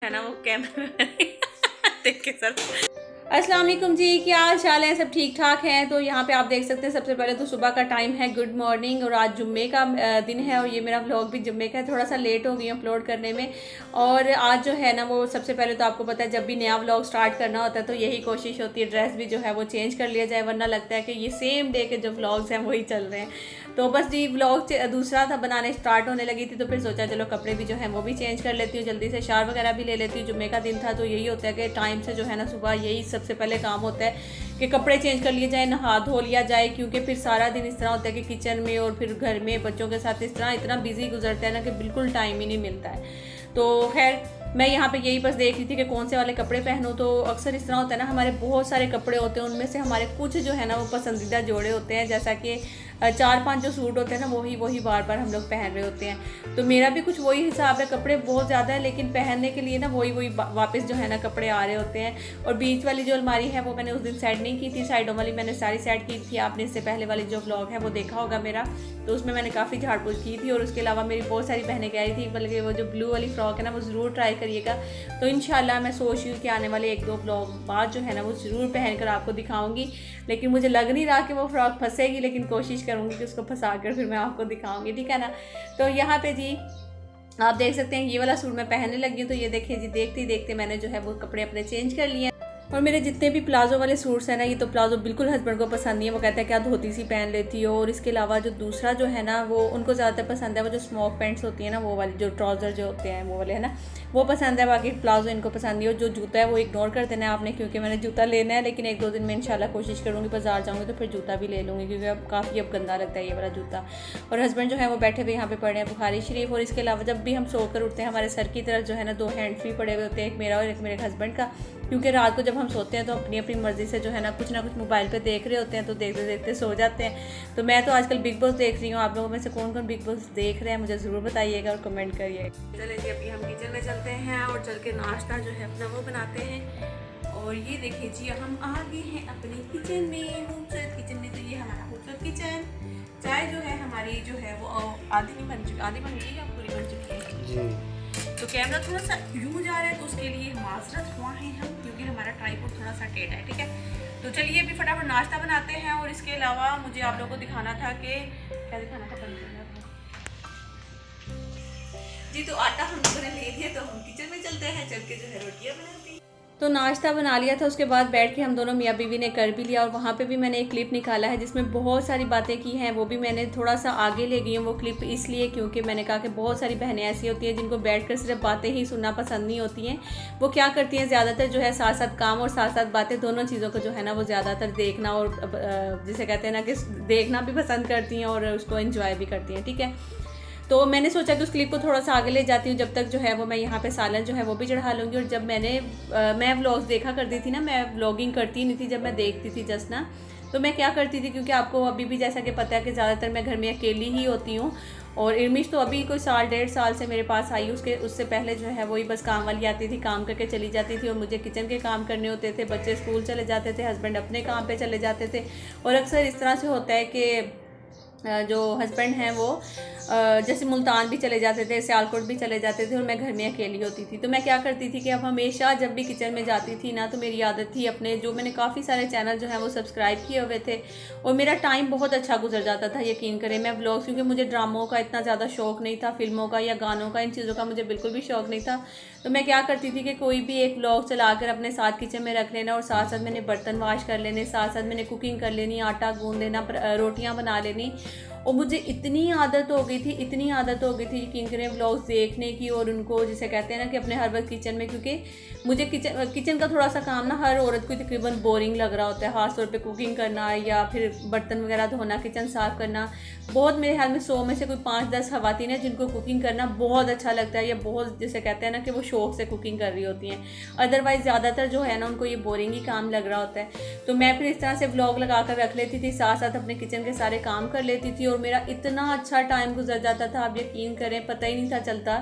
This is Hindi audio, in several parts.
है ना वो कैमरा देख के सर। अस्सलाम वालेकुम जी, क्या हाल चाल है? सब ठीक ठाक हैं। तो यहाँ पे आप देख सकते हैं, सबसे पहले तो सुबह का टाइम है, गुड मॉर्निंग। और आज जुम्मे का दिन है और ये मेरा व्लॉग भी जुम्मे का है। थोड़ा सा लेट हो गई अपलोड करने में। और आज जो है ना वो सबसे पहले तो आपको पता है जब भी नया व्लॉग स्टार्ट करना होता है तो यही कोशिश होती है ड्रेस भी जो है वो चेंज कर लिया जाए, वरना लगता है कि ये सेम डे के जो व्लॉग्स हैं वही चल रहे हैं। तो बस जी व्लॉग दूसरा था बनाने स्टार्ट होने लगी थी, तो फिर सोचा चलो कपड़े भी जो है वो भी चेंज कर लेती हूँ, जल्दी से शावर वगैरह भी ले लेती हूँ। जुम्मे का दिन था तो यही होता है कि टाइम से जो है ना सुबह यही सबसे पहले काम होता है कि कपड़े चेंज कर लिए जाए, नहा धो लिया जाए, क्योंकि फिर सारा दिन इस तरह होता है कि किचन में और फिर घर में बच्चों के साथ इस तरह इतना बिजी गुजरता है ना कि बिल्कुल टाइम ही नहीं मिलता है। तो खैर मैं यहाँ पे यही बस देख रही थी कि कौन से वाले कपड़े पहनूं। तो अक्सर इस तरह होता है ना, हमारे बहुत सारे कपड़े होते हैं, उनमें से हमारे कुछ जो है ना वो पसंदीदा जोड़े होते हैं, जैसा कि 4-5 जो सूट होते हैं ना वही बार बार हम लोग पहन रहे होते हैं। तो मेरा भी कुछ वही हिसाब है, कपड़े बहुत ज़्यादा है लेकिन पहनने के लिए ना वही वापस जो है ना कपड़े आ रहे होते हैं। और बीच वाली जो अलमारी है वो मैंने उस दिन सेट नहीं की थी, साइडों वाली मैंने सारी सेट की थी। आपने इससे पहले वाली जो व्लॉग है वो देखा होगा मेरा, तो उसमें मैंने काफ़ी झाड़ फूक की थी। और उसके अलावा मेरी बहुत सारी बहनें कह रही थी बल्कि वो जो ब्लू वाली फ्रॉक है ना वो ज़रूर ट्राई करिएगा। तो इंशाल्लाह मैं सोच रही हूँ कि आने वाले 1-2 व्लॉग बाद जो है ना वो ज़रूर पहनकर आपको दिखाऊंगी। लेकिन मुझे लग नहीं रहा कि वो फ्रॉक फंसेगी, लेकिन कोशिश करूँगी कि उसको फंसा कर फिर मैं आपको दिखाऊंगी, ठीक है ना। तो यहाँ पे जी आप देख सकते हैं ये वाला सूट मैं पहनने लगी हूँ। तो ये देखिए जी, देखते ही देखते मैंने जो है वो कपड़े अपने चेंज कर लिए। और मेरे जितने भी प्लाजो वाले सूट्स हैं ना, ये तो प्लाजो बिल्कुल हस्बैंड को पसंद नहीं है, वो कहता है क्या धोती सी पहन लेती हो। और इसके अलावा जो दूसरा जो है ना वो उनको ज़्यादातर पसंद है वो जो स्मोक पैंट्स होती है ना, वो वाली जो ट्राउज़र जो होते हैं वो वाले है ना, वो पसंद है। बाकी प्लाजो इनको पसंद नहीं है। और जो जूता है वो इग्नोर कर देना है आपने, क्योंकि मैंने जूता लेना है, लेकिन 1-2 दिन में इंशाल्लाह कोशिश करूँगी, बाजार जाऊँगी तो फिर जूता भी ले लूँगी, क्योंकि अब काफ़ी गंदा लगता है ये वाला जूता। और हस्बैंड जो है वो बैठे हुए यहाँ पे पढ़े हैं बुखारी शरीफ। और इसके अलावा जब भी हम सोकर उठते हैं हमारे सर की तरफ जो है ना 2 हैंड फ्री पड़े हुए होते हैं, एक मेरा और एक मेरे हस्बैंड का, क्योंकि रात को जब हम सोते हैं तो अपनी अपनी मर्ज़ी से जो है ना कुछ ना कुछ मोबाइल पे देख रहे होते हैं, तो देखते देखते सो जाते हैं। तो मैं तो आजकल बिग बॉस देख रही हूँ। आप लोगों में से कौन कौन बिग बॉस देख रहे हैं मुझे ज़रूर बताइएगा और कमेंट करिए। चलें जी, अभी हम किचन में चलते हैं और चल के नाश्ता जो है अपना वो बनाते हैं। और ये देखिए जी हम आ गए हैं अपनी किचन में, खूबसूरत किचन में। तो ये हमारा खूबसूरत किचन, चाय जो है हमारी जो है वो आधी नहीं बन चुकी, आधी बन गई या पूरी बन चुकी है जी। तो कैमरा थोड़ा सा यूँ जा रहा है तो उसके लिए माजरत हुआ है हम, क्योंकि हमारा ट्राइपॉड थोड़ा सा टेढ़ा है, ठीक है। तो चलिए अभी फटाफट नाश्ता बनाते हैं। और इसके अलावा मुझे आप लोगों को दिखाना था कि क्या दिखाना था जी। तो आटा हम लोगों ने ले लिया, तो हम किचन में चलते हैं, चल के जो है रोटियाँ बनाते हैं। तो नाश्ता बना लिया था, उसके बाद बैठ के हम दोनों मियाँ बीवी ने कर भी लिया। और वहाँ पे भी मैंने एक क्लिप निकाला है जिसमें बहुत सारी बातें की हैं, वो भी मैंने थोड़ा सा आगे ले गई हूँ वो क्लिप, इसलिए क्योंकि मैंने कहा कि बहुत सारी बहनें ऐसी होती हैं जिनको बैठकर सिर्फ बातें ही सुनना पसंद नहीं होती हैं। वो क्या करती हैं ज़्यादातर जो है साथ साथ काम और साथ साथ बातें, दोनों चीज़ों को जो है ना वो ज़्यादातर देखना और जिसे कहते हैं ना कि देखना भी पसंद करती हैं और उसको एंजॉय भी करती हैं, ठीक है। तो मैंने सोचा कि उस क्लिप को थोड़ा सा आगे ले जाती हूँ, जब तक जो है वो मैं यहाँ पे सालन जो है वो भी चढ़ा लूँगी। और जब मैं व्लॉग्स देखा करती थी ना, मैं व्लॉगिंग करती नहीं थी, जब मैं देखती थी जस्ट ना, तो मैं क्या करती थी, क्योंकि आपको अभी भी जैसा कि पता है कि ज़्यादातर मैं घर में अकेली ही होती हूँ। और इर्मिश तो अभी कोई 1.5 साल से मेरे पास आई, उससे पहले जो है वही बस काम वाली आती थी, काम करके चली जाती थी और मुझे किचन के काम करने होते थे, बच्चे स्कूल चले जाते थे, हस्बैंड अपने काम पे चले जाते थे। और अक्सर इस तरह से होता है कि जो हस्बैंड हैं वो जैसे मुल्तान भी चले जाते थे, सियालकोट भी चले जाते थे और मैं घर में अकेली होती थी। तो मैं क्या करती थी कि अब हमेशा जब भी किचन में जाती थी ना, तो मेरी आदत थी अपने जो मैंने काफ़ी सारे चैनल जो हैं वो सब्सक्राइब किए हुए थे और मेरा टाइम बहुत अच्छा गुजर जाता था, यकीन करें। मैं व्लॉग्स, क्योंकि मुझे ड्रामों का इतना ज़्यादा शौक़ नहीं था, फिल्मों का या गानों का, इन चीज़ों का मुझे बिल्कुल भी शौक़ नहीं था। तो मैं क्या करती थी कि कोई भी एक व्लॉग चला कर अपने साथ किचन में रख लेना और साथ साथ मैंने बर्तन वाश कर लेने, साथ साथ मैंने कुकिंग कर लेनी, आटा गूंद लेना, रोटियाँ बना लेनी। और मुझे इतनी आदत हो गई थी यकीन करें व्लॉग्स देखने की और उनको जिसे कहते हैं ना कि अपने हर वक्त किचन में, क्योंकि मुझे किचन का थोड़ा सा काम ना हर औरत को तकरीबन बोरिंग लग रहा होता है, ख़ास तौर पे कुकिंग करना या फिर बर्तन वगैरह धोना, किचन साफ़ करना। बहुत मेरे ख्याल में 100 में से कोई 5-10 ख़वातीन हैं जिनको कुकिंग करना बहुत अच्छा लगता है या बहुत जिसे कहते हैं ना कि वो शौक़ से कुकिंग कर रही होती हैं। अदरवाइज़ ज़्यादातर जो है ना उनको ये बोरिंग ही काम लग रहा होता है। तो मैं फिर इस तरह से व्लॉग लगा कर रख लेती थी, साथ साथ अपने किचन के सारे काम कर लेती थी और मेरा इतना अच्छा टाइम गुजर जाता था, आप यकीन करें पता ही नहीं था चलता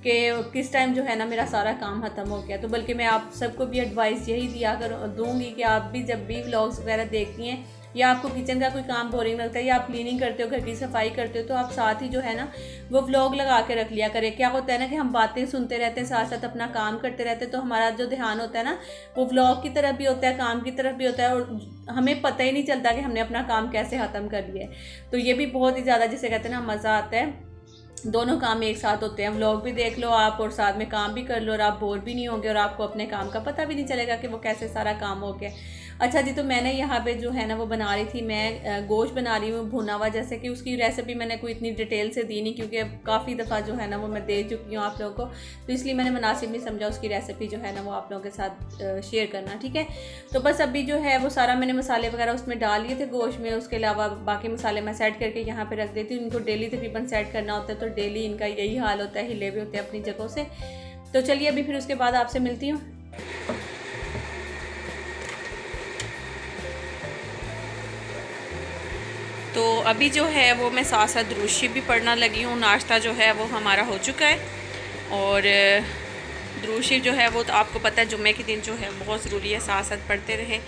कि किस टाइम जो है ना मेरा सारा काम ख़त्म हो गया। तो बल्कि मैं आप सबको भी एडवाइस यही दिया दूँगी कि आप भी जब भी व्लॉग्स वगैरह देखती हैं या आपको किचन का कोई काम बोरिंग लगता है या आप क्लीनिंग करते हो, घर की सफाई करते हो, तो आप साथ ही जो है ना वो व्लॉग लगा के रख लिया करें। क्या होता है ना कि हम बातें सुनते रहते हैं, साथ साथ अपना काम करते रहते हैं, तो हमारा जो ध्यान होता है ना वो व्लॉग की तरफ भी होता है, काम की तरफ भी होता है, और हमें पता ही नहीं चलता कि हमने अपना काम कैसे ख़त्म कर लिया है। तो ये भी बहुत ही ज़्यादा जिसे कहते हैं ना मज़ा आता है, दोनों काम एक साथ होते हैं। व्लॉग भी देख लो आप और साथ में काम भी कर लो, और आप बोर भी नहीं होंगे और आपको अपने काम का पता भी नहीं चलेगा कि वो कैसे सारा काम हो गया। अच्छा जी, तो मैंने यहाँ पे जो है ना वो बना रही थी, मैं गोश्त बना रही हूँ भुना हुआ। जैसे कि उसकी रेसिपी मैंने कोई इतनी डिटेल से दी नहीं, क्योंकि अब काफ़ी दफ़ा जो है ना वो मैं दे चुकी हूँ आप लोगों को, तो इसलिए मैंने मुनासिब नहीं समझा उसकी रेसिपी जो है ना वो आप लोगों के साथ शेयर करना। ठीक है, तो बस अभी जो है वो सारा मैंने मसाले वगैरह उसमें डाल लिए थे गोश्त में। उसके अलावा बाकी मसाले मैं सेट करके यहाँ पर रख देती हूँ। इनको डेली तकरीबन सेट करना होता है, तो डेली इनका यही हाल होता है, हिले हुए होते हैं अपनी जगहों से। तो चलिए अभी फिर उसके बाद आपसे मिलती हूँ। तो अभी जो है वो मैं साथ साथ दुरूद शरीफ भी पढ़ना लगी हूँ। नाश्ता जो है वो हमारा हो चुका है, और दुरूद शरीफ जो है वो तो आपको पता है जुम्मे के दिन जो है बहुत ज़रूरी है, साथ साथ पढ़ते रहें।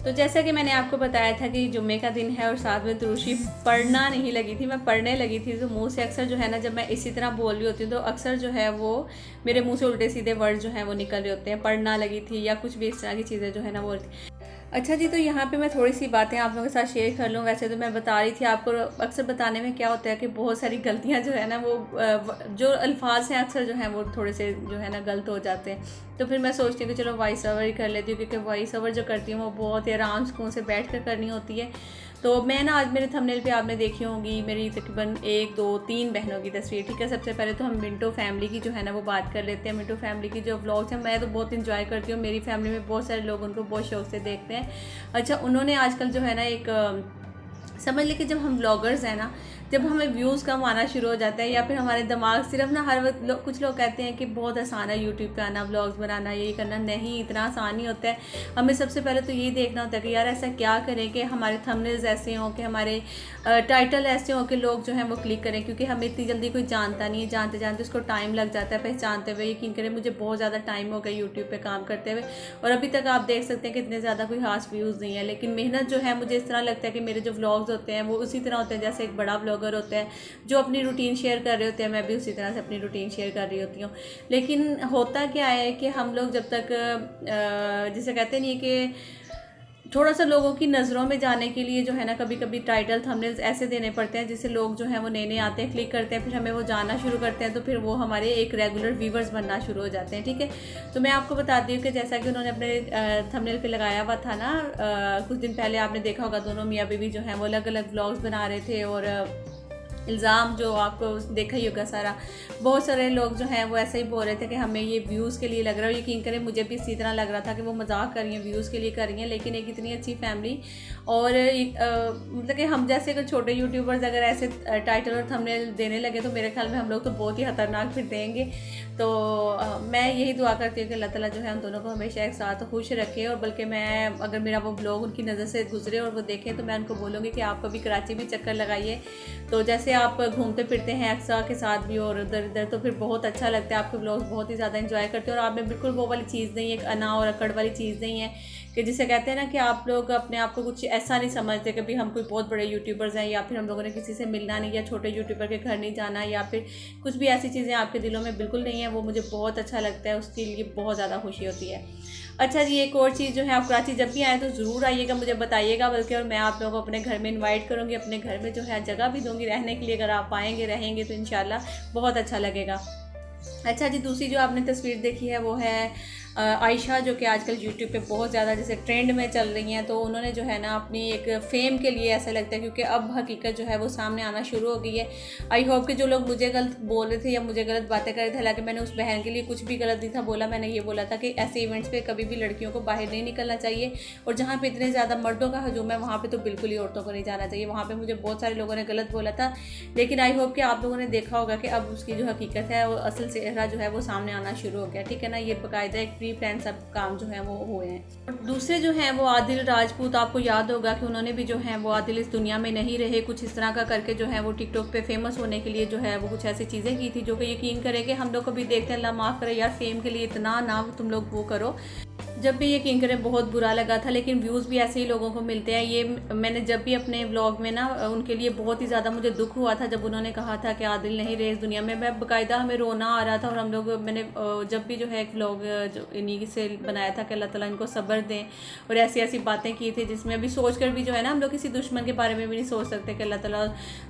तो जैसा कि मैंने आपको बताया था कि जुम्मे का दिन है और साथ में दुरूद शरीफ पढ़ना नहीं लगी थी, मैं पढ़ने लगी थी। तो मुंह से अक्सर जो है ना जब मैं इसी तरह बोल रही होती हूँ तो अक्सर जो है वो मेरे मुंह से उल्टे सीधे वर्ड जो हैं वो निकल रहे होते हैं। पढ़ना लगी थी या कुछ भी इस तरह की चीज़ें जो है ना वो। अच्छा जी, तो यहाँ पे मैं थोड़ी सी बातें आप लोगों के साथ शेयर कर लूँ। वैसे तो मैं बता रही थी आपको, अक्सर बताने में क्या होता है कि बहुत सारी गलतियाँ जो है ना वो जो अल्फाज हैं अक्सर जो हैं वो थोड़े से जो है ना गलत हो जाते हैं। तो फिर मैं सोचती हूँ कि चलो वॉइस ओवर ही कर लेती हूँ, क्योंकि वॉइस ओवर जो करती हूँ वो बहुत ही आराम सुकून से बैठ कर करनी होती है। तो मैं ना आज मेरे थंबनेल पे आपने देखी होंगी मेरी तकरीबन 1 2 3 बहनों की तस्वीर। ठीक है, सबसे पहले तो हम मिंटो फैमिली की जो है ना वो बात कर लेते हैं। मिंटो फैमिली की जो व्लॉग्स हैं मैं तो बहुत इंजॉय करती हूँ, मेरी फैमिली में बहुत सारे लोग उनको बहुत शौक से देखते हैं। अच्छा, उन्होंने आजकल जो है ना एक समझ लें कि जब हम व्लॉगर्स हैं ना, जब हमें व्यूज़ कम आना शुरू हो जाता है या फिर हमारे दिमाग सिर्फ ना हर वक्त कुछ लोग कहते हैं कि बहुत आसान है यूट्यूब पे आना, व्लॉग्स बनाना, यही करना। नहीं, इतना आसान नहीं होता है। हमें सबसे पहले तो यही देखना होता है कि यार ऐसा क्या करें कि हमारे थंबनेल्स ऐसे हों, कि हमारे टाइटल ऐसे हों कि लोग जो हैं वो क्लिक करें, क्योंकि हमें इतनी जल्दी कोई जानता नहीं है। जानते जानते उसको टाइम लग जाता है पहचानते हुए। यकीन करें मुझे बहुत ज़्यादा टाइम हो गया यूट्यूब पर काम करते हुए, और अभी तक आप देख सकते हैं कि इतने ज़्यादा कोई खास व्यूज़ नहीं है। लेकिन मेहनत जो है मुझे इस तरह लगता है कि मेरे जो व्लॉग्स होते हैं वो उसी तरह होते हैं जैसे एक बड़ा व्लॉगर होता है जो अपनी रूटीन शेयर कर रहे होते हैं, मैं भी उसी तरह से अपनी रूटीन शेयर कर रही होती हूँ। लेकिन होता क्या है कि हम लोग जब तक जिसे कहते नहीं कि थोड़ा सा लोगों की नज़रों में जाने के लिए जो है ना कभी कभी टाइटल थंबनेल्स ऐसे देने पड़ते हैं जिससे लोग जो हैं वो नए नए आते हैं, क्लिक करते हैं, फिर हमें वो जानना शुरू करते हैं, तो फिर वो हमारे एक रेगुलर व्यूवर्स बनना शुरू हो जाते हैं। ठीक है, तो मैं आपको बताती हूँ कि जैसा कि उन्होंने अपने थंबनेल पे लगाया हुआ था ना, कुछ दिन पहले आपने देखा होगा दोनों मियाँ बीवी जो हैं वो अलग अलग व्लॉग्स बना रहे थे, और इल्ज़ाम जो आपको देखा ही होगा सारा, बहुत सारे लोग जो हैं वो ऐसे ही बोल रहे थे कि हमें ये व्यूज़ के लिए लग रहा है। यकीन करें मुझे भी इसी तरह लग रहा था कि वो मजाक कर रही हैं, व्यूज़ के लिए कर रही हैं। लेकिन एक इतनी अच्छी फैमिली और मतलब कि हम जैसे अगर छोटे यूट्यूबर्स अगर ऐसे टाइटल और थंबनेल देने लगे तो मेरे ख्याल में हम लोग तो बहुत ही ख़तरनाक फिर देंगे। तो मैं यही दुआ करती हूँ कि अल्लाह ताला जो है हम दोनों को हमेशा एक साथ खुश रखे। और बल्कि मैं अगर मेरा वो ब्लॉग उनकी नज़र से गुजरे और वो देखें तो मैं उनको बोलूँगी कि आप कभी कराची भी चक्कर लगाइए। तो जैसे आप घूमते फिरते हैं अक्सा के साथ भी और इधर इधर, तो फिर बहुत अच्छा लगता है। आपके व्लॉग्स बहुत ही ज़्यादा एंजॉय करते हैं और आप में बिल्कुल वो वाली चीज़ नहीं है, एक अना और अकड़ वाली चीज़ नहीं है कि जिसे कहते हैं ना कि आप लोग अपने आप को कुछ ऐसा नहीं समझते कि भाई हम कोई बहुत बड़े यूट्यूबर्स हैं, या फिर हम लोगों ने किसी से मिलना नहीं, या छोटे यूट्यूबर के घर नहीं जाना, या फिर कुछ भी ऐसी चीज़ें आपके दिलों में बिल्कुल नहीं है। वो मुझे बहुत अच्छा लगता है, उसके लिए बहुत ज़्यादा खुशी होती है। अच्छा जी, एक और चीज़ जो है, आप कराची जब भी आए तो ज़रूर आइएगा, मुझे बताइएगा। बल्कि और मैं आप लोगों को अपने घर में इनवाइट करूँगी, अपने घर में जो है जगह भी दूँगी रहने के लिए। अगर आप आएँगे रहेंगे तो इंशाल्लाह बहुत अच्छा लगेगा। अच्छा जी, दूसरी जो आपने तस्वीर देखी है वो है आयशा, जो कि आजकल यूट्यूब पे बहुत ज़्यादा जैसे ट्रेंड में चल रही हैं। तो उन्होंने जो है ना अपनी एक फ़ेम के लिए, ऐसा लगता है क्योंकि अब हकीकत जो है वो सामने आना शुरू हो गई है। आई होप कि जो लोग मुझे गलत बोल रहे थे या मुझे गलत बातें कर रहे थे, हालांकि मैंने उस बहन के लिए कुछ भी गलत नहीं था बोला। मैंने ये बोला था कि ऐसे इवेंट्स पे कभी भी लड़कियों को बाहर नहीं निकलना चाहिए, और जहाँ पे इतने ज़्यादा मर्दों का हजूम है वहाँ पर तो बिल्कुल ही औरतों को नहीं जाना चाहिए। वहाँ पर मुझे बहुत सारे लोगों ने गलत बोला था, लेकिन आई होप कि आप लोगों ने देखा होगा कि अब उसकी जो हकीकत है वो असल चेहरा जो है वो सामने आना शुरू हो गया। ठीक है ना, ये बाकायदा एक प्री प्लान सब काम जो है वो हुए हैं। और दूसरे जो हैं वो आदिल राजपूत, आपको याद होगा कि उन्होंने भी जो है वो आदिल इस दुनिया में नहीं रहे कुछ इस तरह का करके जो है वो टिकटॉक पे फेमस होने के लिए जो है वो कुछ ऐसी चीज़ें की थी जो कि यकीन करें कि हम लोग को भी देखते हैं, अल्लाह माफ़ करे यार, फेम के लिए इतना ना तुम लोग वो करो। जब भी यकीन करें बहुत बुरा लगा था, लेकिन व्यूज़ भी ऐसे ही लोगों को मिलते हैं। ये मैंने जब भी अपने व्लॉग में ना उनके लिए बहुत ही ज़्यादा मुझे दुख हुआ था जब उन्होंने कहा था कि आदिल नहीं रहे इस दुनिया में। मैं बाकायदा हमें रोना आ रहा था, और हम लोग मैंने जब भी जो है एक व्लॉग जो इन्हीं से बनाया था कि अल्लाह ताला इनको सब्र दें, और ऐसी ऐसी बातें की थी जिसमें अभी सोच कर भी जो है ना हम लोग किसी दुश्मन के बारे में भी नहीं सोच सकते कि अल्लाह ताला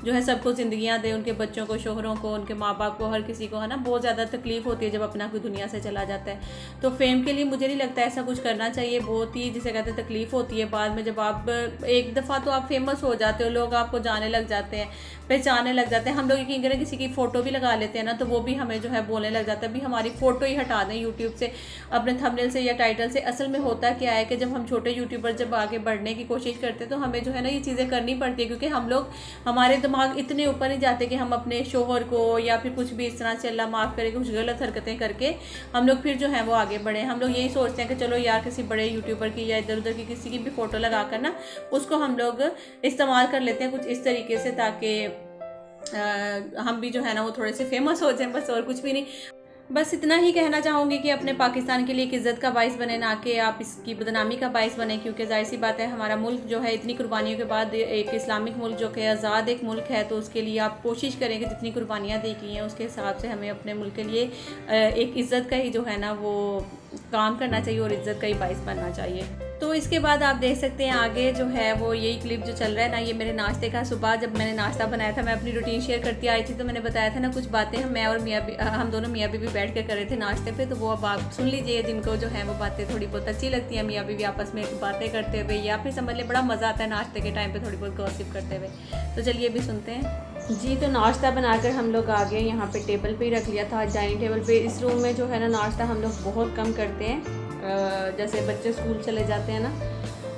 जो है सबको ज़िंदगियाँ दे, उनके बच्चों को, शोहरों को, उनके माँ बाप को, हर किसी को है ना बहुत ज़्यादा तकलीफ़ होती है जब अपना कोई दुनिया से चला जाता है। तो फेम के लिए मुझे नहीं लगता ऐसा कुछ करना चाहिए। बहुत ही जिसे कहते हैं तकलीफ़ होती है बाद में, जब आप एक दफ़ा तो आप फेमस हो जाते हो, लोग आपको जाने लग जाते हैं, पहचानने लग जाते हैं। हम लोग यकीन करें किसी की फ़ोटो भी लगा लेते हैं ना तो वो भी हमें जो है बोलने लग जाता है, भी हमारी फ़ोटो ही हटा दें यूट्यूब से, अपने थंबनेल से या टाइटल से। असल में होता क्या है कि जब हम छोटे यूट्यूबर जब आगे बढ़ने की कोशिश करते हैं तो हमें जो है ना ये चीज़ें करनी पड़ती है, क्योंकि हम लोग, हमारे दिमाग इतने ऊपर नहीं जाते कि हम अपने शोहर को या फिर कुछ भी इस तरह से अल्लाह माफ़ करे कुछ गलत हरकतें करके हम लोग फिर जो है वो आगे बढ़े। हम लोग यही सोचते हैं कि चलो यार किसी बड़े यूट्यूबर की या इधर उधर की किसी की भी फ़ोटो लगा कर ना उसको हम लोग इस्तेमाल कर लेते हैं कुछ इस तरीके से, ताकि हम भी जो है ना वो थोड़े से फेमस हो जाएं, बस और कुछ भी नहीं। बस इतना ही कहना चाहूँगी कि अपने पाकिस्तान के लिए एक इज़्ज़त का बाइस बने, ना कि आप इसकी बदनामी का बाइस बने, क्योंकि जाहिर सी बात है हमारा मुल्क जो है इतनी कुर्बानियों के बाद एक इस्लामिक मुल्क जो कि आज़ाद एक मुल्क है, तो उसके लिए आप कोशिश करें कि जितनी कुर्बानियाँ दी गई हैं उसके हिसाब से हमें अपने मुल्क के लिए एक इज़्ज़त का ही जो है ना वो काम करना चाहिए और इज़्ज़त का ही बाइस बनना चाहिए। तो इसके बाद आप देख सकते हैं आगे जो है वो यही क्लिप जो चल रहा है ना, ये मेरे नाश्ते का। सुबह जब मैंने नाश्ता बनाया था, मैं अपनी रूटीन शेयर करती आई थी, तो मैंने बताया था ना कुछ बातें मैं और हम दोनों मियाँ बीवी बैठ कर रहे थे नाश्ते पे, तो वो अब आप सुन लीजिए जिनको जो है वो बातें थोड़ी बहुत अच्छी लगती हैं, मियाँ बीवी आपस में बातें करते हुए, या फिर समझ ले बड़ा मज़ा आता है नाश्ते के टाइम पर थोड़ी बहुत गॉसिप करते हुए। तो चलिए भी सुनते हैं जी। तो नाश्ता बनाकर हम लोग आ गए, यहाँ पे टेबल पे ही रख लिया था डाइनिंग टेबल पे। इस रूम में जो है ना नाश्ता हम लोग बहुत कम करते हैं, जैसे बच्चे स्कूल चले जाते हैं ना,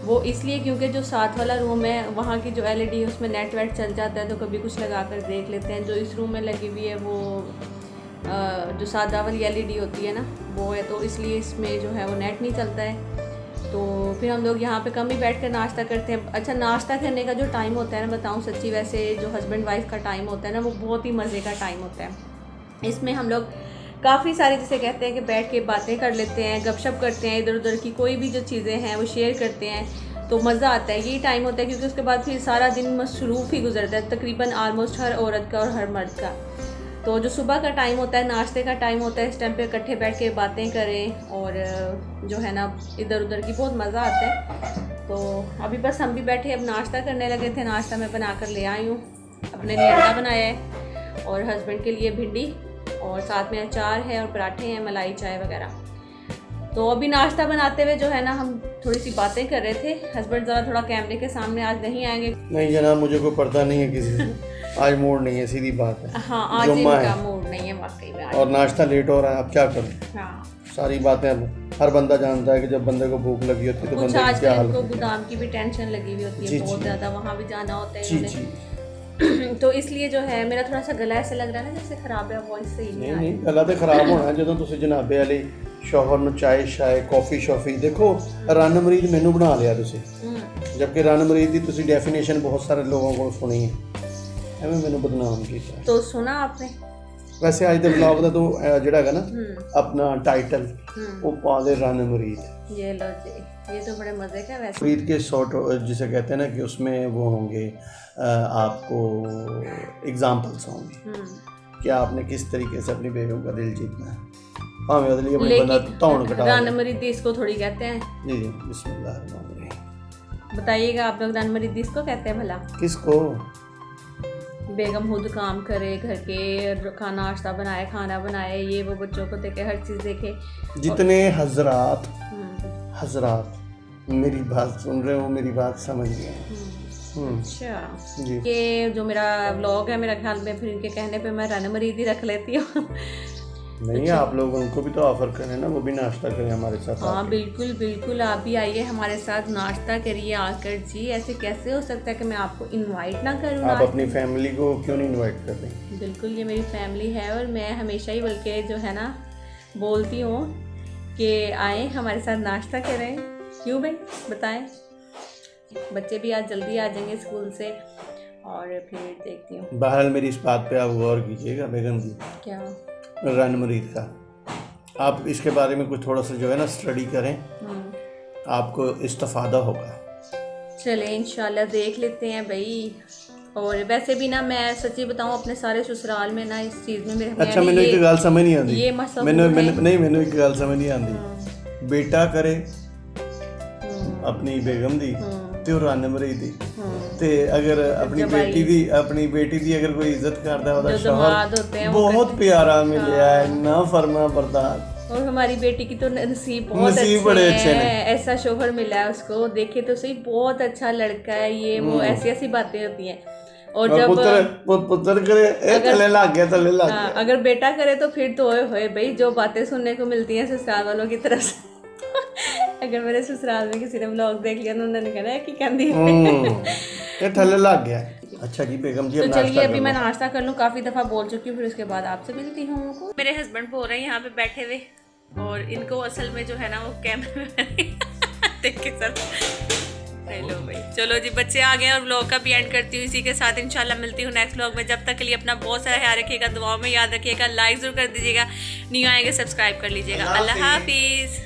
वो इसलिए क्योंकि जो साथ वाला रूम है वहाँ की जो एलईडी है उसमें नेट वेट चल जाता है, तो कभी कुछ लगा कर देख लेते हैं। जो इस रूम में लगी हुई है वो जो सादा वाली एलईडी होती है ना वो है, तो इसलिए इसमें जो है वो नेट नहीं चलता है। तो फिर हम लोग यहाँ पे कम ही बैठ कर नाश्ता करते हैं। अच्छा, नाश्ता करने का जो टाइम होता है ना, बताऊँ सच्ची, वैसे जो हस्बैंड वाइफ का टाइम होता है ना वो बहुत ही मज़े का टाइम होता है। इसमें हम लोग काफ़ी सारी जिसे कहते हैं कि बैठ के बातें कर लेते हैं, गपशप करते हैं, इधर उधर की कोई भी जो चीज़ें हैं वो शेयर करते हैं, तो मज़ा आता है। यही टाइम होता है, क्योंकि उसके बाद फिर सारा दिन मसरूफ़ ही गुजरता है तकरीबन आलमोस्ट हर औरत का और हर मर्द का। तो जो सुबह का टाइम होता है, नाश्ते का टाइम होता है, इस टाइम पे इकट्ठे बैठ के बातें करें और जो है ना इधर उधर की बहुत मज़ा आता है। तो अभी बस हम भी बैठे अब नाश्ता करने लगे थे। नाश्ता मैं बना कर ले आई हूँ, अपने लिए अंडा बनाया है और हस्बैंड के लिए भिंडी, और साथ में अचार है और पराठे हैं, मलाई चाय वगैरह। तो अभी नाश्ता बनाते हुए जो है ना हम थोड़ी सी बातें कर रहे थे। हस्बैंड ज़रा थोड़ा कैमरे के सामने आज नहीं आएंगे। नहीं जनाब, मुझे कोई पर्दा नहीं है किसी से, आज मूड नहीं है, सीधी बात है। हाँ, आज इनका मूड नहीं है वाकई में, और नाश्ता लेट हो रहा है, अब क्या करूँ। हाँ, सारी बातें अब हर बंदा जानता है कि जब बंदे को भूख लगी होती है तो बंदे की क्या हाल होती है। गोदाम की भी टेंशन लगी हुई होती है बहुत ज़्यादा, वहाँ भी जाना होता है। जी। तो इसलिए जो है मेरा थोड़ा सा गला ऐसे लग रहा है ना जैसे खराब है, वॉइस सही नहीं आ रही। नहीं, गला तो खराब होना है ਜਦੋਂ ਤੁਸੀਂ ਜਨਾਬੇ ਵਾਲੀ ਸ਼ੌਹਰ ਨੂੰ ਚਾय ਸ਼ਾਏ ਕਾਫੀ ਸ਼ੌਫੀ ਦੇਖੋ। ਰਨ ਮਰੀਦ ਮੈਨੂੰ ਬਣਾ ਲਿਆ ਤੁਸੀਂ, ਜਦਕਿ ਰਨ ਮਰੀਦ ਦੀ ਤੁਸੀਂ ਡੈਫੀਨੇਸ਼ਨ ਬਹੁਤ ਸਾਰੇ ਲੋਕਾਂ ਕੋਲ ਸੁਣੀ ਹੈ, ਐਵੇਂ ਮੈਨੂੰ ਬਦਨਾਮ ਕੀਤਾ। तो सुना आपने? ਵੈਸੇ ਅੱਜ ਦੇ ਵਲੌਗ ਦਾ ਤੋਂ ਜਿਹੜਾ ਹੈਗਾ ਨਾ ਆਪਣਾ ਟਾਈਟਲ ਉਹ ਪਾ ਦੇ ਰਨ ਮਰੀਦ। ये लो जी, ये तो बड़े मज़े का। वैसे मरीद के शॉर्ट जिसे कहते हैं ना कि उसमें वो होंगे आपको एग्जाम्पल्स होंगे कि आपने किस तरीके से अपनी बेगम का दिल जीतना है। हाँ, मेरे लिए बड़ी बंदा तौण कटा रन मरीदी इसको थोड़ी कहते हैं। जी जी, बिस्मिल्लाह। बताइएगा आप लोग रन मरीदी इसको कहते हैं भला? किसको? बेगम खुद काम करे, घर के खाना नाश्ता बनाए, खाना बनाए, ये वो बच्चों को देखे, हर चीज़ देखे। जितने हजरात मेरी बात सुन रहे हो, मेरी बात समझ गए। अच्छा जी। ये जो मेरा व्लॉग है मेरा ख्याल में फिर इनके कहने पे मैं रन मरीद ही रख लेती हूँ। नहीं, आप लोग उनको भी तो ऑफर करें ना, वो भी नाश्ता करें हमारे साथ। हाँ बिल्कुल बिल्कुल, आप भी आइए हमारे साथ नाश्ता करिए आकर जी। ऐसे कैसे हो सकता है कि मैं आपको इनवाइट ना करूँ? आप अपनी फैमिली को क्यों नहीं इनवाइट कर रही? बिल्कुल, ये मेरी फैमिली है और मैं हमेशा ही बल्कि जो है ना बोलती हूँ कि आए हमारे साथ नाश्ता करें। क्यों भाई बताएं? बच्चे भी आज जल्दी आ जाएंगे स्कूल से और फिर देखती हूँ। बहरहाल मेरी इस बात पे आप गौर कीजिएगा बेगम जी। क्या? रन मरीद का आप इसके बारे में कुछ थोड़ा सा जो है ना स्टडी करें आपको इस्तेफादा होगा। चले इंशाल्लाह देख लेते हैं भाई। और वैसे भी ना मैं सच्ची बताऊं अपने सारे ससुराल में ना इस चीज़ में मेरे अच्छा मैंने एक गल समझ नहीं आती, ये मसला मैंने एक गल समझ नहीं आती, बेटा करे अपनी बेगम दी ते और रन मरीद दी ते अगर अपनी बेटी दी अगर कोई इज्जत करदा ओदा शौहर बहुत प्यारा मिलया है, ना फरमा बरदार। और हमारी बेटी की तो नसीब बहुत अच्छे हैं, ऐसा शौहर मिला है उसको, देखे तो सही बहुत अच्छा लड़का है ये वो, ऐसी ऐसी बातें होती हैं। और जब पुत्र करे तले लग गया अगर बेटा करे तो फिर तो होए भाई जो बातें सुनने को मिलती हैं ससुराल वालों की तरफ से। अगर मेरे ससुराल में किसी ने व्लॉग देख लिया तो उन्होंने कहना है कि कहंदी ये थले लग गया। अच्छा जी बेगम जी, तो चलिए अभी मैं नाश्ता कर लूँ, काफ़ी दफ़ा बोल चुकी हूँ, फिर उसके बाद आपसे मिलती हूँ। मेरे हस्बैंड बोल रहे हैं यहाँ पे बैठे हुए, और इनको असल में जो है ना वो कैमरे में देख के सर। हेलो भाई, चलो जी बच्चे आ गए और व्लॉग का भी एंड करती हूँ इसी के साथ। इंशाल्लाह मिलती हूँ नेक्स्ट व्लॉग में। जब तक के लिए अपना बहुत सारा ख्याल रखिएगा, दुआओं में याद रखिएगा, लाइक ज़रूर कर दीजिएगा, न्यू आएंगे सब्सक्राइब कर लीजिएगा। अल्लाह हाफिज़।